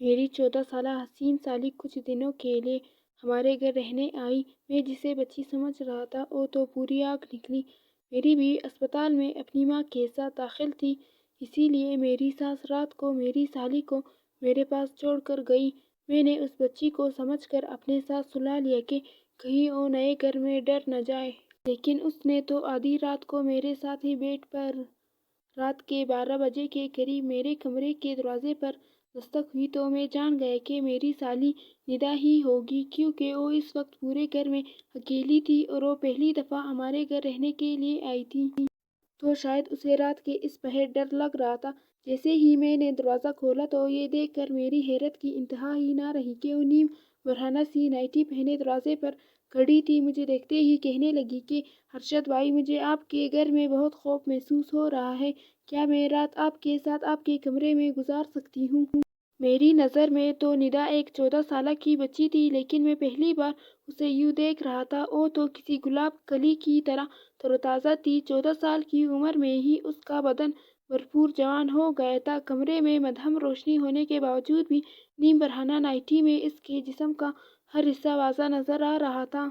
میری 14 سالہ حسین سالی کچھ دنوں کے لیے ہمارے گھر رہنے آئی۔ میں جسے بچی سمجھ رہا تھا وہ تو پوری آگ نکلی۔ میری بیوی اسپتال میں اپنی ماں کے ساتھ داخل تھی، اسی لیے میری ساس رات کو میری سالی کو میرے پاس چھوڑ کر گئی۔ میں نے اس بچی کو سمجھ کر اپنے ساتھ سلا لیا کہ کہیں وہ نئے گھر میں ڈر نہ جائے، لیکن اس نے تو آدھی رات کو میرے ساتھ ہی بیڈ پر رات کے 12 بجے کے قریب میرے کمرے کے دروازے پر دستک ہوئی تو میں جان گیا کہ میری سالی ندا ہی ہوگی، کیونکہ وہ اس وقت پورے گھر میں اکیلی تھی اور وہ پہلی دفعہ ہمارے گھر رہنے کے لیے آئی تھی۔ تو شاید اسے رات کے اس پہر ڈر لگ رہا تھا۔ جیسے ہی میں نے دروازہ کھولا تو یہ دیکھ کر میری حیرت کی انتہا ہی نہ رہی کہ وہ نیم برہنہ سی نائٹی پہنے دروازے پر کھڑی تھی۔ مجھے دیکھتے ہی کہنے لگی کہ ارشد بھائی، مجھے آپ کے گھر میں بہت خوف محسوس ہو رہا ہے، کیا میں رات آپ کے ساتھ آپ کے کمرے میں گزار سکتی ہوں؟ میری نظر میں تو ندا ایک 14 سالہ کی بچی تھی، لیکن میں پہلی بار اسے یوں دیکھ رہا تھا۔ وہ تو کسی گلاب کلی کی طرح تر و تازہ تھی۔ 14 سال کی عمر میں ہی اس کا بدن بھرپور جوان ہو گیا تھا۔ کمرے میں مدھم روشنی ہونے کے باوجود بھی نیم برہنہ نائٹی میں اس کے جسم کا ہر حصہ واضح نظر آ رہا تھا۔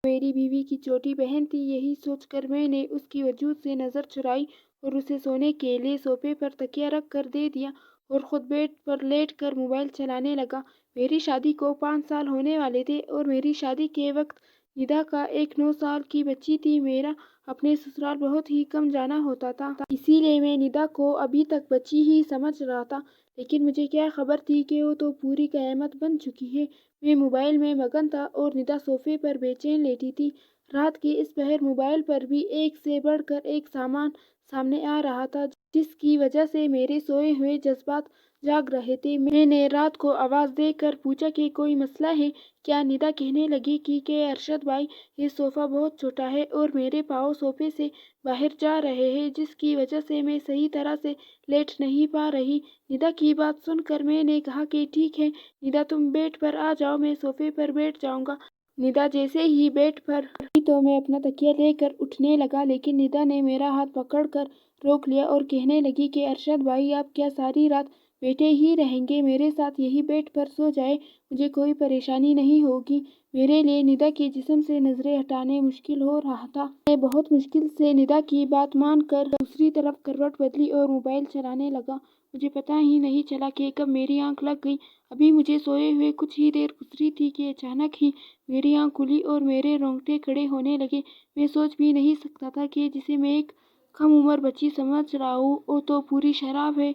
میری بیوی کی چھوٹی بہن تھی۔ یہی سوچ کر میں نے اس کی وجود سے نظر چرائی اور اسے سونے کے لیے صوفے پر تکیہ رکھ کر دے دیا اور خود بیڈ پر لیٹ کر موبائل چلانے لگا۔ میری شادی کو 5 سال ہونے والے تھے اور میری شادی کے وقت ندا کا ایک 9 سال کی بچی تھی۔ میرا اپنے سسرال بہت ہی کم جانا ہوتا تھا، اسی لیے میں ندا کو ابھی تک بچی ہی سمجھ رہا تھا، لیکن مجھے کیا خبر تھی کہ وہ تو پوری قیامت بن چکی ہے۔ میں موبائل میں مگن تھا اور ندا صوفے پر بے چین لیٹی تھی۔ رات کے اس پہر موبائل پر بھی ایک سے بڑھ کر ایک سامان سامنے آ رہا تھا، جس کی وجہ سے میرے سوئے ہوئے جذبات جاگ رہے تھے۔ میں نے رات کو آواز دے کر پوچھا کہ کوئی مسئلہ ہے کیا؟ ندا کہنے لگی کہ ارشد بھائی، یہ صوفہ بہت چھوٹا ہے اور میرے پاؤں صوفے سے باہر جا رہے ہیں، جس کی وجہ سے میں صحیح طرح سے لیٹ نہیں پا رہی۔ ندا کی بات سن کر میں نے کہا کہ ٹھیک ہے ندا، تم بیڈ پر آ جاؤ، میں صوفے پر بیٹھ جاؤں گا۔ ندا جیسے ہی بیڈ پر آئی تو میں اپنا تکیہ لے کر اٹھنے لگا، لیکن ندا نے میرا ہاتھ پکڑ کر روک لیا اور کہنے لگی کہ ارشد بھائی، آپ کیا ساری رات بیٹھے ہی رہیں گے؟ میرے ساتھ یہی بیڈ پر سو جائیں، مجھے کوئی پریشانی نہیں ہوگی۔ میرے لیے ندا کے جسم سے نظریں ہٹانا مشکل ہو رہا تھا۔ میں بہت مشکل سے ندا کی بات مان کر دوسری طرف کروٹ بدلی اور موبائل چلانے لگا۔ مجھے پتہ ہی نہیں چلا کہ کب میری آنکھ لگ گئی۔ ابھی مجھے سوئے ہوئے کچھ ہی دیر گزری تھی کہ اچانک ہی میری آنکھ کھلی اور میرے رونگٹے کھڑے ہونے لگے۔ میں سوچ بھی نہیں سکتا تھا کہ جسے میں ایک کم عمر بچی سمجھ رہا ہوں، وہ تو پوری شراب ہے۔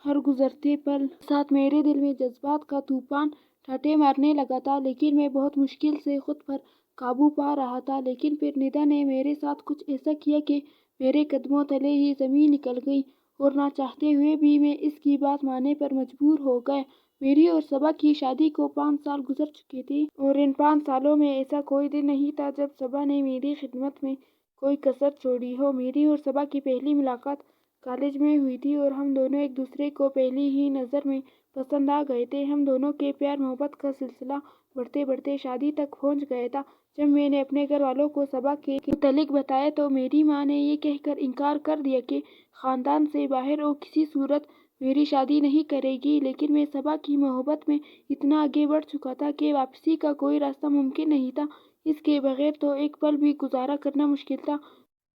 ہر گزرتے پل کے ساتھ میرے دل میں جذبات کا طوفان ٹھاٹھیں مارنے لگا تھا، لیکن میں بہت مشکل سے خود پر قابو پا رہا تھا۔ لیکن پھر ندا نے میرے ساتھ کچھ ایسا کیا کہ میرے قدموں تلے ہی زمین نکل گئی اور نہ چاہتے ہوئے بھی میں اس کی بات ماننے پر مجبور ہو گیا۔ میری اور صبا کی شادی کو 5 سال گزر چکے تھے اور ان 5 سالوں میں ایسا کوئی دن نہیں تھا جب صبا نے میری خدمت میں کوئی کسر چھوڑی ہو۔ میری اور صبا کی پہلی ملاقات کالج میں ہوئی تھی اور ہم دونوں ایک دوسرے کو پہلی ہی نظر میں پسند آ گئے تھے۔ ہم دونوں کے پیار محبت کا سلسلہ بڑھتے بڑھتے شادی تک پہنچ گیا تھا۔ جب میں نے اپنے گھر والوں کو صبا کے متعلق بتایا تو میری ماں نے یہ کہہ کر انکار کر دیا کہ خاندان سے باہر وہ کسی صورت میری شادی نہیں کرے گی، لیکن میں صبا کی محبت میں اتنا آگے بڑھ چکا تھا کہ واپسی کا کوئی راستہ ممکن نہیں تھا۔ اس کے بغیر تو ایک پل بھی گزارا کرنا مشکل تھا۔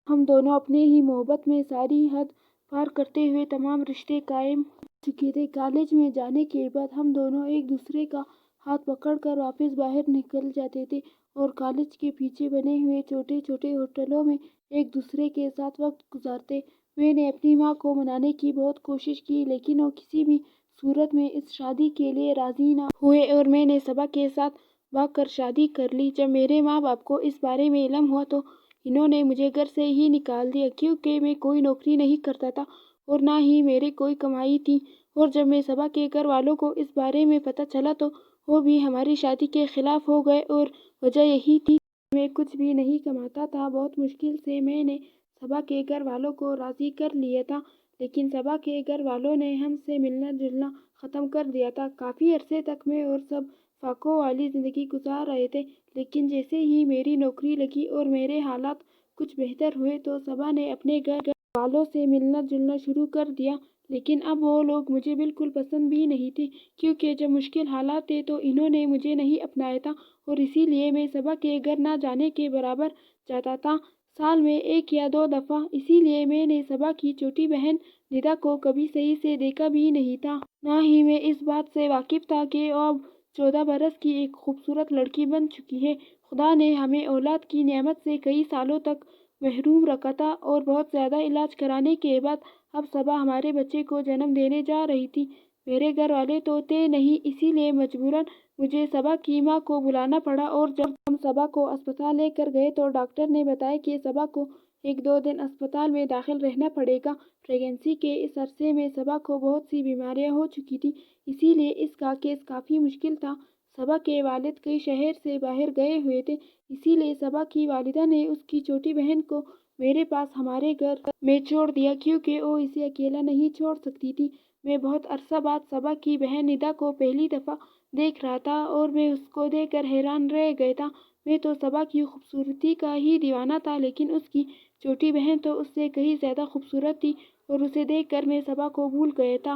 ہم دونوں اپنے ہی محبت میں ساری حد پار کرتے ہوئے تمام رشتے قائم کر چکے تھے۔ کالج میں جانے کے بعد ہم دونوں ایک دوسرے کا ہاتھ پکڑ کر واپس باہر نکل جاتے تھے اور کالج کے پیچھے بنے ہوئے چھوٹے چھوٹے ہوٹلوں میں ایک دوسرے کے ساتھ وقت گزارتے۔ میں نے اپنی ماں کو منانے کی بہت کوشش کی، لیکن وہ کسی بھی صورت میں اس شادی کے لیے راضی نہ ہوئے اور میں نے صبا کے ساتھ بھاگ کر شادی کر لی۔ جب میرے ماں باپ کو اس بارے میں علم ہوا تو انہوں نے مجھے گھر سے ہی نکال دیا، کیونکہ میں کوئی نوکری نہیں کرتا تھا اور نہ ہی میرے کوئی کمائی تھی۔ اور جب میں صبا کے گھر والوں کو اس بارے میں پتہ چلا تو وہ بھی ہماری شادی کے خلاف ہو گئے اور وجہ یہی تھی کہ میں کچھ بھی نہیں کماتا تھا۔ بہت مشکل سے میں نے صبا کے گھر والوں کو راضی کر لیا تھا، لیکن صبا کے گھر والوں نے ہم سے ملنا جلنا ختم کر دیا تھا۔ کافی عرصے تک میں اور سب فاقوں والی زندگی گزار رہے تھے، لیکن جیسے ہی میری نوکری لگی اور میرے حالات کچھ بہتر ہوئے تو صبا نے اپنے گھر والوں سے ملنا جلنا شروع کر دیا۔ لیکن اب وہ لوگ مجھے بالکل پسند بھی نہیں تھے، کیونکہ جب مشکل حالات تھے تو انہوں نے مجھے نہیں اپنایا تھا، اور اسی لیے میں صبا کے گھر نہ جانے کے برابر جاتا تھا، سال میں 1 یا 2 دفعہ۔ اسی لیے میں نے صبا کی چھوٹی بہن ندا کو کبھی صحیح سے دیکھا بھی نہیں تھا۔ نہ ہی میں اس بات سے واقف تھا کہ وہ اب 14 برس کی ایک خوبصورت لڑکی بن چکی ہے۔ خدا نے ہمیں اولاد کی نعمت سے کئی سالوں تک محروم رکھا تھا، اور بہت زیادہ علاج کرانے کے بعد اب صبا ہمارے بچے کو جنم دینے جا رہی تھی۔ میرے گھر والے تو تھے نہیں، اسی لیے مجبوراً مجھے صبا کی ماں کو بلانا پڑا، اور جب ہم صبا کو اسپتال لے کر گئے تو ڈاکٹر نے بتایا کہ صبا کو 1-2 دن اسپتال میں داخل رہنا پڑے گا۔ پریگنینسی کے اس عرصے میں صبا کو بہت سی بیماریاں ہو چکی تھیں، اسی لیے اس کا کیس کافی مشکل تھا۔ صبا کے والد کئی شہر سے باہر گئے ہوئے تھے، اسی لیے صبا کی والدہ نے اس کی چھوٹی بہن کو میرے پاس ہمارے گھر میں چھوڑ دیا، کیونکہ وہ اسے اکیلا نہیں چھوڑ سکتی تھی۔ میں بہت عرصہ بعد صبا کی بہن ندا کو پہلی دفعہ دیکھ رہا تھا، اور میں اس کو دیکھ کر حیران رہ گیا تھا۔ میں تو صبا کی خوبصورتی کا ہی دیوانہ تھا، لیکن اس کی چھوٹی بہن تو اس سے کہیں زیادہ خوبصورت تھی، اور اسے دیکھ کر میں صبا کو بھول گیا تھا۔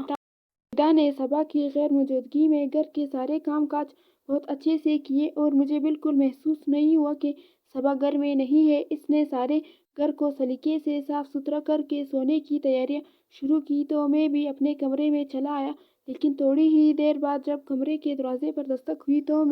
ندا نے صبا کی غیر موجودگی میں گھر کے سارے کام کاج بہت اچھے سے کیے، اور مجھے بالکل محسوس نہیں ہوا کہ صبا گھر میں نہیں ہے۔ اس نے سارے گھر کو سلیقے سے صاف ستھرا کر کے سونے کی تیاریاں شروع کی تو میں بھی اپنے کمرے میں چلا آیا، لیکن تھوڑی ہی دیر بعد جب کمرے کے دروازے پر دستک ہوئی تو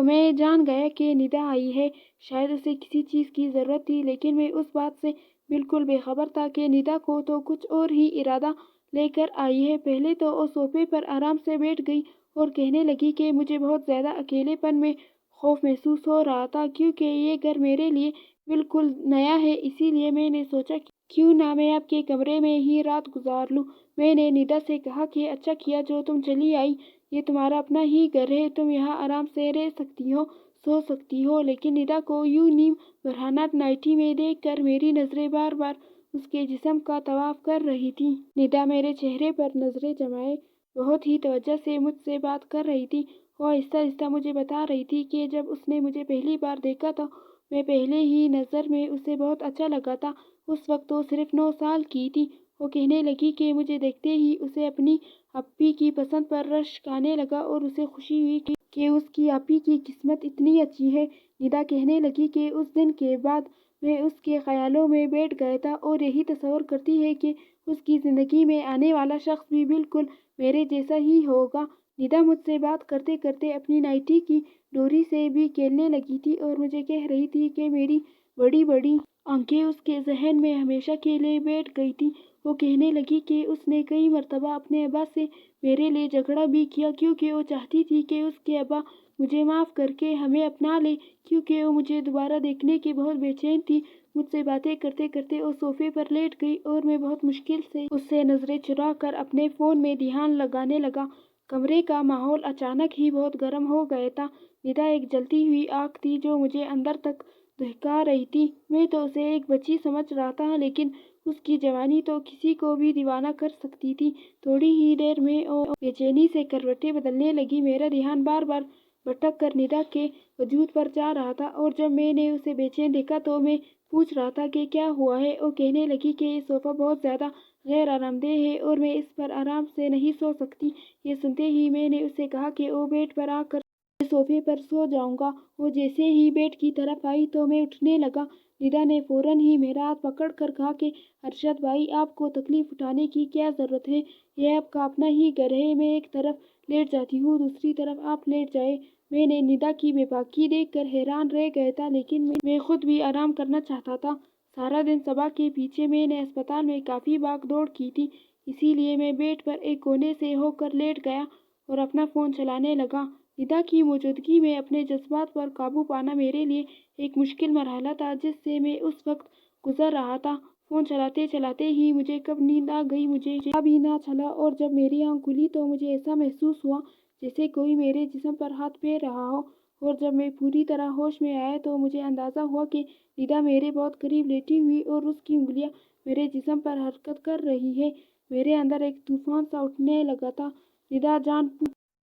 میں جان گیا کہ ندا آئی ہے۔ شاید اسے کسی چیز کی ضرورت تھی، لیکن میں اس بات سے بالکل بے خبر تھا کہ ندا کو تو کچھ اور ہی ارادہ لے کر آئی ہے۔ پہلے تو وہ صوفے پر آرام سے بیٹھ گئی اور کہنے لگی کہ مجھے بہت زیادہ اکیلے پن میں خوف محسوس ہو رہا تھا، کیونکہ یہ گھر میرے لیے بالکل نیا ہے۔ اسی لیے میں نے سوچا کہ کیوں نہ میں آپ کے کمرے میں ہی رات گزار لوں۔ میں نے ندا سے کہا کہ اچھا کیا جو تم چلی آئی، یہ تمہارا اپنا ہی گھر ہے، تم یہاں آرام سے رہ سکتی ہو، سو سکتی ہو۔ لیکن ندا کو یوں نیم برہنہ نائٹی میں دیکھ کر میری نظریں بار بار اس کے جسم کا طواف کر رہی تھیں۔ ندا میرے چہرے پر نظریں جمائے بہت ہی توجہ سے مجھ سے بات کر رہی تھی۔ وہ آہستہ آہستہ مجھے بتا رہی تھی کہ جب اس نے مجھے پہلی بار دیکھا تو میں پہلے ہی نظر میں اسے بہت اچھا لگا تھا۔ اس وقت وہ صرف 9 سال کی تھی۔ وہ کہنے لگی کہ مجھے دیکھتے ہی اسے اپنی اپی کی پسند پر رشک آنے لگا، اور اسے خوشی ہوئی کہ اس کی اپی کی قسمت اتنی اچھی ہے۔ ندا کہنے لگی کہ اس دن کے بعد میں اس کے خیالوں میں بیٹھ گیا تھا، اور یہی تصور کرتی ہے کہ اس کی زندگی میں آنے والا شخص بھی بالکل میرے جیسا ہی ہوگا۔ ندا مجھ سے بات کرتے کرتے اپنی نائٹی کی ڈوری سے بھی کھیلنے لگی تھی، اور مجھے کہہ رہی تھی کہ میری بڑی بڑی آنکھیں اس کے ذہن میں ہمیشہ کے لیے بیٹھ گئی تھی۔ وہ کہنے لگی کہ اس نے کئی مرتبہ اپنے ابا سے میرے لیے جھگڑا بھی کیا، کیونکہ وہ چاہتی تھی کہ اس کے ابا مجھے معاف کر کے ہمیں اپنا لے، کیونکہ وہ مجھے دوبارہ دیکھنے کی بہت بے چین تھی۔ مجھ سے باتیں کرتے کرتے وہ صوفے پر لیٹ گئی، اور میں بہت مشکل سے اس سے نظریں چرا کر اپنے فون میں دھیان لگانے لگا۔ کمرے کا ماحول اچانک ہی بہت گرم ہو گیا تھا۔ ندا ایک جلتی ہوئی آگ تھی جو مجھے اندر تک دہکا رہی تھی۔ میں تو اسے ایک بچی سمجھ رہا تھا، لیکن اس کی جوانی تو کسی کو بھی دیوانہ کر سکتی تھی۔ تھوڑی ہی دیر میں وہ بے چینی سے کروٹیں بدلنے لگی۔ میرا دھیان بار بار بھٹک کر ندا کے وجود پر جا رہا تھا، اور جب میں نے اسے بے چین دیکھا تو میں پوچھ رہا تھا کہ کیا ہوا ہے۔ وہ کہنے لگی کہ یہ صوفہ بہت زیادہ غیر آرام دہ ہے، اور میں اس پر آرام سے نہیں سو سکتی۔ یہ سنتے ہی میں نے اسے کہا کہ وہ بیڈ پر آ کر میں صوفے پر سو جاؤں گا۔ وہ جیسے ہی بیڈ کی طرف آئی تو میں اٹھنے لگا۔ ندا نے فوراً ہی میرا ہاتھ پکڑ کر کہا کہ ارشد بھائی، آپ کو تکلیف اٹھانے کی کیا ضرورت ہے؟ یہ آپ کا اپنا ہی گھر ہے۔ میں ایک طرف لیٹ جاتی ہوں، دوسری طرف آپ لیٹ جائیں۔ میں نے ندا کی بے باکی دیکھ کر حیران رہ گیا تھا، لیکن میں خود بھی آرام کرنا چاہتا تھا۔ سارا دن صبا کے پیچھے میں نے اسپتال میں کافی بھاگ دوڑ کی تھی، اسی لیے میں بیڈ پر ایک کونے سے ہو کر لیٹ گیا اور اپنا فون چلانے لگا۔ ندا کی موجودگی میں اپنے جذبات پر قابو پانا میرے لیے ایک مشکل مرحلہ تھا، جس سے میں اس وقت گزر رہا تھا۔ فون چلاتے چلاتے ہی مجھے کب نیند آ گئی مجھے پتا بھی نہ چلا، اور جب میری آنکھ کھلی تو مجھے ایسا محسوس ہوا جیسے کوئی میرے جسم پر ہاتھ پھیر رہا ہو، اور جب میں پوری طرح ہوش میں آیا تو مجھے اندازہ ہوا کہ ندا میرے بہت قریب لیٹی ہوئی اور اس کی انگلیاں میرے جسم پر حرکت کر رہی ہیں۔ میرے اندر ایک طوفان سا اٹھنے لگا تھا۔ ندا جان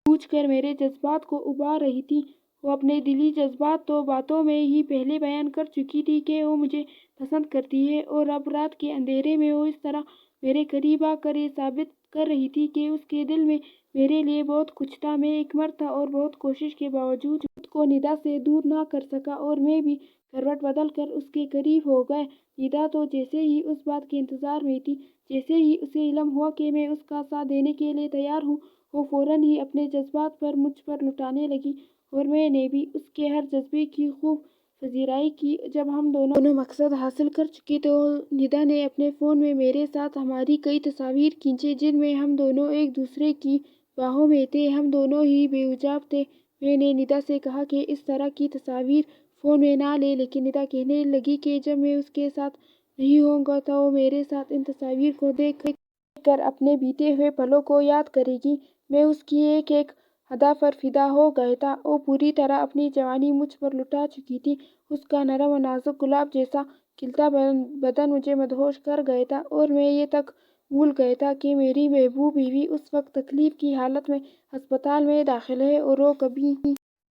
بوجھ کر میرے جذبات کو ابھار رہی تھی۔ وہ اپنے دلی جذبات تو باتوں میں ہی پہلے بیان کر چکی تھی کہ وہ مجھے پسند کرتی ہے، اور اب رات کے اندھیرے میں وہ اس طرح میرے قریب آ کر یہ ثابت کر رہی تھی کہ اس کے دل میں میرے لیے بہت کچھ تھا۔ میں ایک مرد تھا اور بہت کوشش کے باوجود خود کو ندا سے دور نہ کر سکا اور میں بھی کروٹ بدل کر اس کے قریب ہو گیا۔ ندا تو جیسے ہی اس بات کے انتظار میں تھی، جیسے ہی اسے علم ہوا کہ میں اس کا ساتھ دینے کے لیے تیار ہوں، وہ فوراً ہی اپنے جذبات پر مجھ پر لٹانے لگی اور میں نے بھی اس کے ہر جذبے کی خوب پذیرائی کی۔ جب ہم دونوں مقصد حاصل کر چکے تو ندا نے اپنے فون میں میرے ساتھ ہماری کئی تصاویر کھینچیں جن میں ہم دونوں ایک دوسرے کی باہوں میں تھے، ہم دونوں ہی بے حجاب تھے۔ میں نے ندا سے کہا کہ اس طرح کی تصاویر فون میں نہ لے، لیکن ندا کہنے لگی کہ جب میں اس کے ساتھ نہیں ہوں گا تو وہ میرے ساتھ ان تصاویر کو دیکھ کر اپنے بیتے ہوئے پلوں کو یاد کرے گی۔ میں اس کی ایک ایک ادا پر فدا ہو گیا تھا۔ وہ پوری طرح اپنی جوانی مجھ پر لٹا چکی تھی۔ اس کا نرم و نازک گلاب جیسا کھلتا بدن مجھے مدہوش کر گیا تھا اور میں یہ تک بھول گیا تھا کہ میری محبوب بیوی اس وقت تکلیف کی حالت میں ہسپتال میں داخل ہے اور وہ کبھی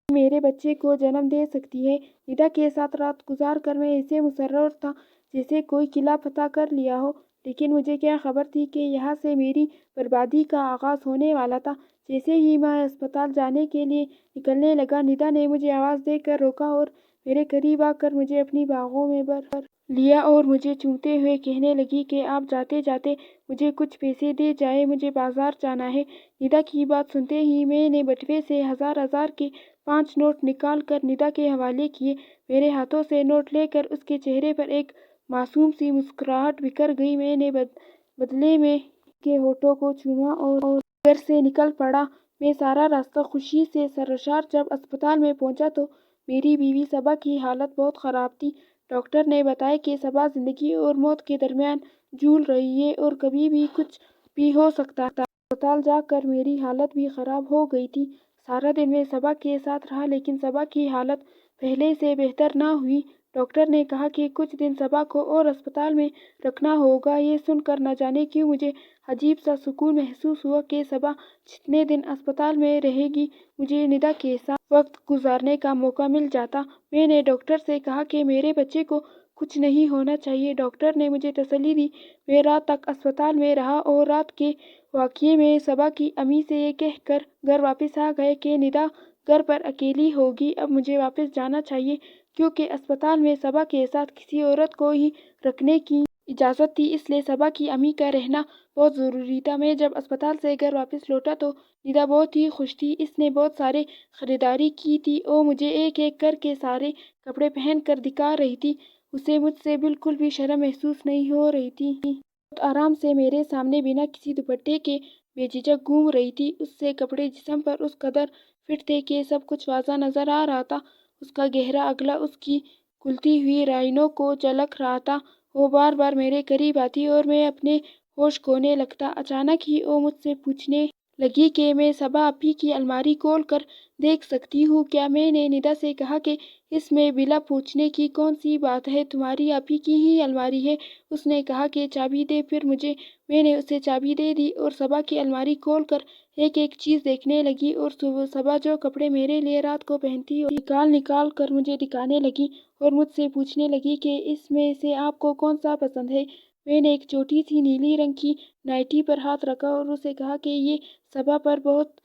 میرے بچے کو جنم دے سکتی ہے۔ ندا کے ساتھ رات گزار کر میں ایسے مسرور تھا جیسے کوئی قلعہ فتح کر لیا ہو، لیکن مجھے کیا خبر تھی کہ یہاں سے میری بربادی کا آغاز ہونے والا تھا۔ جیسے ہی میں ہسپتال جانے کے لیے نکلنے لگا، ندا نے مجھے آواز دے کر روکا اور میرے قریب آ کر مجھے اپنی باہوں میں بھر لیا اور مجھے چومتے ہوئے کہنے لگی کہ آپ جاتے جاتے مجھے کچھ پیسے دے جائیں، مجھے بازار جانا ہے۔ ندا کی بات سنتے ہی میں نے بٹوے سے ہزار کے 5 نوٹ نکال کر ندا کے حوالے کیے۔ میرے ہاتھوں سے نوٹ لے کر اس کے چہرے پر ایک معصوم سی مسکراہٹ بکھر گئی۔ میں نے بدلے میں اس کے ہونٹوں کو چوما اور گھر سے نکل پڑا۔ میں سارا راستہ خوشی سے سرشار۔ جب اسپتال میں پہنچا تو میری بیوی صبا کی حالت بہت خراب تھی۔ ڈاکٹر نے بتایا کہ صبا زندگی اور موت کے درمیان جھول رہی ہے اور کبھی بھی کچھ بھی ہو سکتا ہے۔ اسپتال جا کر میری حالت بھی خراب ہو گئی تھی۔ سارا دن میں صبا کے ساتھ رہا لیکن صبا کی حالت پہلے سے بہتر نہ ہوئی۔ ڈاکٹر نے کہا کہ کچھ دن صبا کو اور اسپتال میں رکھنا ہوگا۔ یہ سن کر نہ جانے کیوں مجھے عجیب سا سکون محسوس ہوا کہ صبا جتنے دن اسپتال میں رہے گی مجھے ندا کے ساتھ وقت گزارنے کا موقع مل جاتا۔ میں نے ڈاکٹر سے کہا کہ میرے بچے کو کچھ نہیں ہونا چاہیے۔ ڈاکٹر نے مجھے تسلی دی۔ میں رات تک اسپتال میں رہا اور رات کے واقعے میں صبا کی امی سے یہ کہہ کر گھر واپس آ گیا کہ ندا گھر پر اکیلی ہوگی، اب مجھے واپس جانا چاہیے، کیونکہ اسپتال میں صبا کے ساتھ کسی عورت کو ہی رکھنے کی اجازت تھی، اس لیے صبا کی امی کا رہنا بہت ضروری تھا۔ میں جب اسپتال سے گھر واپس لوٹا تو ندا بہت ہی خوش تھی۔ اس نے بہت ساری خریداری کی تھی۔ وہ مجھے ایک ایک کر کے سارے کپڑے پہن کر دکھا رہی تھی۔ اسے مجھ سے بالکل بھی شرم محسوس نہیں ہو رہی تھی۔ بہت آرام سے میرے سامنے بنا کسی دوپٹے کے بے جھجک گھوم رہی تھی۔ اس کے کپڑے جسم پر اس قدر فٹ تھے کہ سب کچھ واضح نظر آ رہا تھا۔ اس کا گہرا اگلا اس کی کھلتی ہوئی رائنوں کو جھلک رہا تھا۔ وہ بار بار میرے قریب آتی اور میں اپنے ہوش کھونے لگتا۔ اچانک ہی وہ مجھ سے پوچھنے لگی کہ میں صبا آپی کی الماری کھول کر دیکھ سکتی ہوں کیا؟ میں نے ندا سے کہا کہ اس میں بلا پوچھنے کی کون سی بات ہے، تمہاری آپی کی ہی الماری ہے۔ اس نے کہا کہ چابی دے پھر مجھے۔ میں نے اسے چابی دے دی اور صبا کی الماری کھول کر ایک ایک چیز دیکھنے لگی اور صبا جو کپڑے میرے لیے رات کو پہنتی نکال کر مجھے دکھانے لگی اور مجھ سے پوچھنے لگی کہ اس میں سے آپ کو کون سا پسند ہے۔ میں نے ایک چھوٹی سی نیلی رنگ کی نائٹی پر ہاتھ رکھا اور اسے کہا کہ یہ صبا پر بہت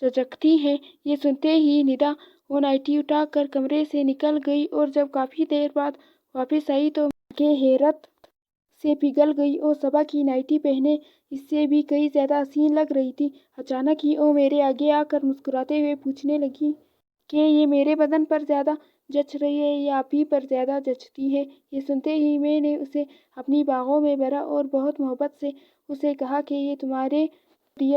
جچکتی ہے۔ یہ سنتے ہی ندا وہ نائٹی اٹھا کر کمرے سے نکل گئی اور جب کافی دیر بعد واپس آئی تو میں آنکھیں حیرت سے پگھل گئی۔ وہ صبا کی نائٹی پہنے اس سے بھی کہیں زیادہ حسین لگ رہی تھی۔ اچانک ہی وہ میرے آگے آ کر مسکراتے ہوئے پوچھنے لگی کہ یہ میرے بدن پر زیادہ جچ رہی ہے یا آپ ہی پر زیادہ جچتی ہے۔ یہ سنتے ہی میں نے اسے اپنی باہوں میں بھرا اور بہت محبت سے اسے کہا کہ یہ تمہارے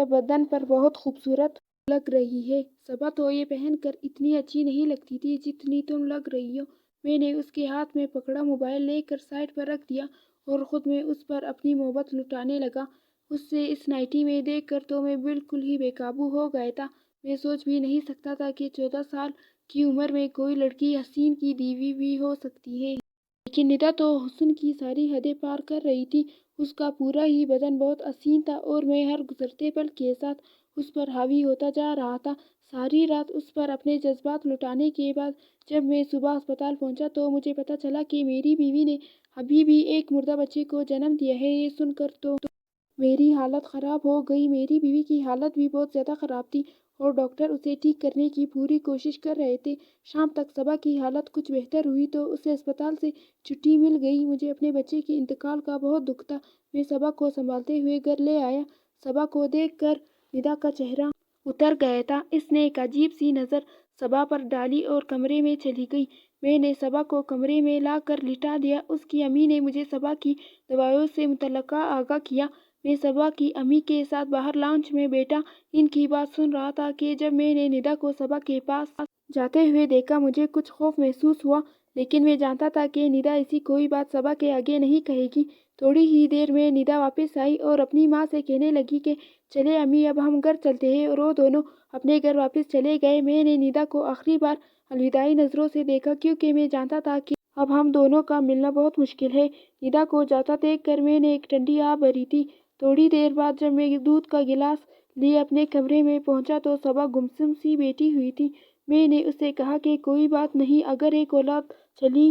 بدن پر بہت خوبصورت لگ رہی ہے۔ صبا تو یہ پہن کر اتنی اچھی نہیں لگتی تھی جتنی تم لگ رہی ہو۔ میں نے اس کے ہاتھ میں پکڑا موبائل لے کر سائیڈ پر رکھ دیا اور خود میں اس پر اپنی محبت لٹانے لگا۔ اسے اس نائٹی میں دیکھ کر تو میں بالکل ہی بے قابو ہو گیا تھا۔ میں سوچ بھی نہیں سکتا تھا کہ 14 سال کی عمر میں کوئی لڑکی حسین کی بیوی بھی ہو سکتی ہے۔ لیکن ندا تو حسن کی ساری حدیں پار کر رہی تھی۔ اس کا پورا ہی بدن بہت حسین تھا اور میں ہر گزرتے پل کے ساتھ اس پر حاوی ہوتا جا رہا تھا۔ ساری رات اس پر اپنے جذبات لٹانے کے بعد جب میں صبح اسپتال پہنچا تو مجھے پتہ چلا کہ میری بیوی نے ابھی بھی ایک مردہ بچے کو جنم دیا ہے۔ یہ سن کر تو میری حالت خراب ہو گئی۔ میری بیوی کی حالت بھی بہت زیادہ خراب تھی اور ڈاکٹر اسے ٹھیک کرنے کی پوری کوشش کر رہے تھے۔ شام تک صبا کی حالت کچھ بہتر ہوئی تو اسے اسپتال سے چھٹی مل گئی۔ مجھے اپنے بچے کے انتقال کا بہت دکھ تھا۔ میں صبا کو سنبھالتے ہوئے گھر لے آیا۔ صبا کو دیکھ کر ندا کا چہرہ اتر گیا تھا۔ اس نے ایک عجیب سی نظر صبا پر ڈالی اور کمرے میں چلی گئی۔ میں نے صبا کو کمرے میں لا کر لٹا دیا۔ اس کی امی نے مجھے صبا کی دوائیوں سے متعلق آگاہ کیا۔ میں صبا کی امی کے ساتھ باہر لانچ میں بیٹھا ان کی بات سن رہا تھا کہ جب میں نے ندا کو صبا کے پاس جاتے ہوئے دیکھا مجھے کچھ خوف محسوس ہوا، لیکن میں جانتا تھا کہ ندا ایسی کوئی بات صبا کے آگے نہیں کہے گی۔ تھوڑی ہی دیر میں ندا واپس آئی اور اپنی ماں سے کہنے لگی کہ چلیں امی اب ہم گھر چلتے ہیں، اور وہ دونوں اپنے گھر واپس چلے گئے۔ میں نے ندا کو آخری بار الوداعی نظروں سے دیکھا کیونکہ میں جانتا تھا کہ اب ہم دونوں کا ملنا بہت مشکل ہے۔ ندا کو جاتا دیکھ کر میں نے ایک ٹھنڈی آہ بھری تھی۔ تھوڑی دیر بعد جب میں دودھ کا گلاس لیے اپنے کمرے میں پہنچا تو صبا گمسم سی بیٹھی ہوئی تھی۔ میں نے اس سے کہا کہ کوئی بات نہیں، اگر ایک اولاد چلی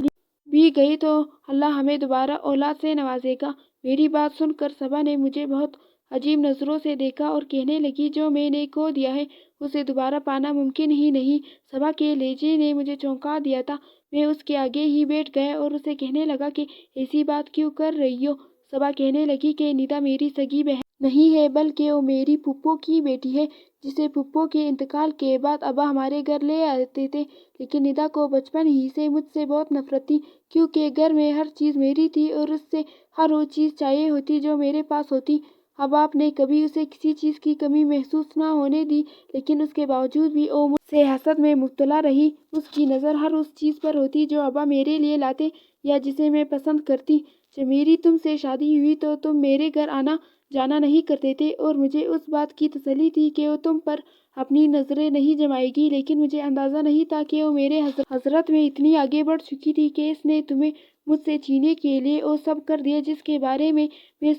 بھی گئی تو اللہ ہمیں دوبارہ اولاد سے نوازے گا۔ میری بات سن کر صبا نے مجھے بہت عجیب نظروں سے دیکھا اور کہنے لگی جو میں نے کھو دیا ہے اسے دوبارہ پانا ممکن ہی نہیں۔ صبا کے لہجے نے مجھے چونکا دیا تھا۔ میں اس کے آگے ہی بیٹھ گیا اور اسے کہنے لگا کہ ایسی بات کیوں کر رہی ہو؟ صبا کہنے لگی کہ ندا میری سگی بہن نہیں ہے بلکہ وہ میری پھوپھو کی بیٹی ہے، جسے پھوپھو کے انتقال کے بعد ابا ہمارے گھر لے آتے تھے۔ لیکن ندا کو بچپن ہی سے مجھ سے بہت نفرت تھی کیونکہ گھر میں ہر چیز میری تھی اور اس سے ہر وہ چیز چاہیے ہوتی جو میرے پاس ہوتی۔ اب آپ نے کبھی اسے کسی چیز کی کمی محسوس نہ ہونے دی، لیکن اس کے باوجود بھی وہ مجھ سے حسد میں مبتلا رہی۔ اس کی نظر ہر اس چیز پر ہوتی جو ابا میرے لیے لاتے یا جسے میں پسند کرتی۔ جب میری تم سے شادی ہوئی تو تم میرے گھر آنا جانا نہیں کرتے تھے اور مجھے اس بات کی تسلی تھی کہ وہ تم پر اپنی نظریں نہیں جمائے گی، لیکن مجھے اندازہ نہیں تھا کہ وہ میرے حضرت میں اتنی آگے بڑھ چکی تھی کہ اس نے تمہیں مجھ سے چھیننے کے لیے وہ سب کر دیا جس کے بارے میں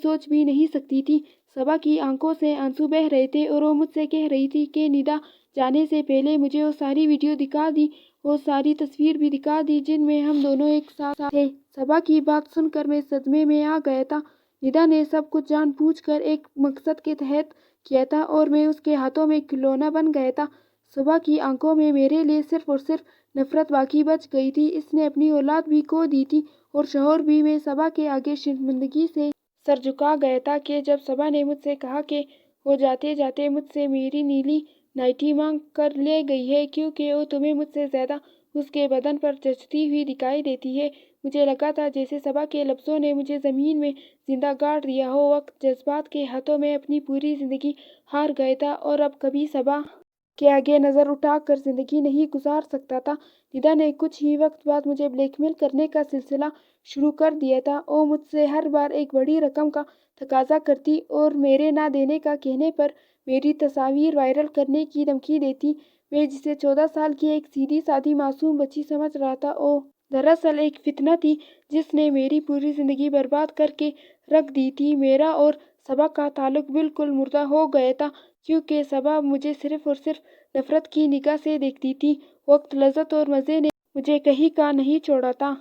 سوچ بھی نہیں سکتی تھی۔ صبا کی آنکھوں سے آنسو بہہ رہے تھے اور وہ مجھ سے کہہ رہی تھی کہ ندا جانے سے پہلے مجھے وہ ساری ویڈیو دکھا دی، وہ ساری تصویر بھی دکھا دی جن میں ہم دونوں ایک ساتھ تھے۔ صبا کی بات سن کر میں صدمے میں آ گیا تھا۔ ندا نے سب کچھ جان بوجھ کر ایک مقصد کے تحت کیا تھا اور میں اس کے ہاتھوں میں کھلونا بن گیا تھا۔ صبا کی آنکھوں میں میرے لیے صرف اور صرف نفرت باقی بچ گئی تھی۔ اس نے اپنی اولاد بھی کھو دی تھی اور شوہر بھی۔ میں صبا کے آگے شرمندگی سے سر جھکا گیا تھا کہ جب صبا نے مجھ سے کہا کہ وہ جاتے جاتے مجھ سے میری نیلی نائٹی مانگ کر لے گئی ہے کیونکہ وہ تمہیں مجھ سے زیادہ اس کے بدن پر جچتی ہوئی دکھائی دیتی ہے، مجھے لگا تھا جیسے صبا کے لفظوں نے مجھے زمین میں زندہ گاڑ دیا ہو۔ وقت جذبات کے ہاتھوں میں اپنی پوری زندگی ہار گیا تھا اور اب کبھی صبا کے آگے نظر اٹھا کر زندگی نہیں گزار سکتا تھا۔ ندا نے کچھ ہی وقت بعد مجھے بلیک میل کرنے کا سلسلہ شروع کر دیا تھا۔ وہ مجھ سے ہر بار ایک بڑی رقم کا تقاضا کرتی اور میرے نہ دینے کا کہنے پر میری تصاویر وائرل کرنے کی دھمکی دیتی۔ میں جسے 14 سال کی ایک سیدھی سادی معصوم بچی سمجھ رہا تھا، وہ دراصل ایک فتنہ تھی جس نے میری پوری زندگی برباد کر کے رکھ دی تھی۔ میرا اور صبا کا تعلق بالکل مردہ ہو گیا تھا کیونکہ صبا مجھے صرف اور صرف نفرت کی نگاہ سے دیکھتی تھی۔ وقت، لذت اور مزے نے مجھے کہیں کا نہیں چھوڑا تھا۔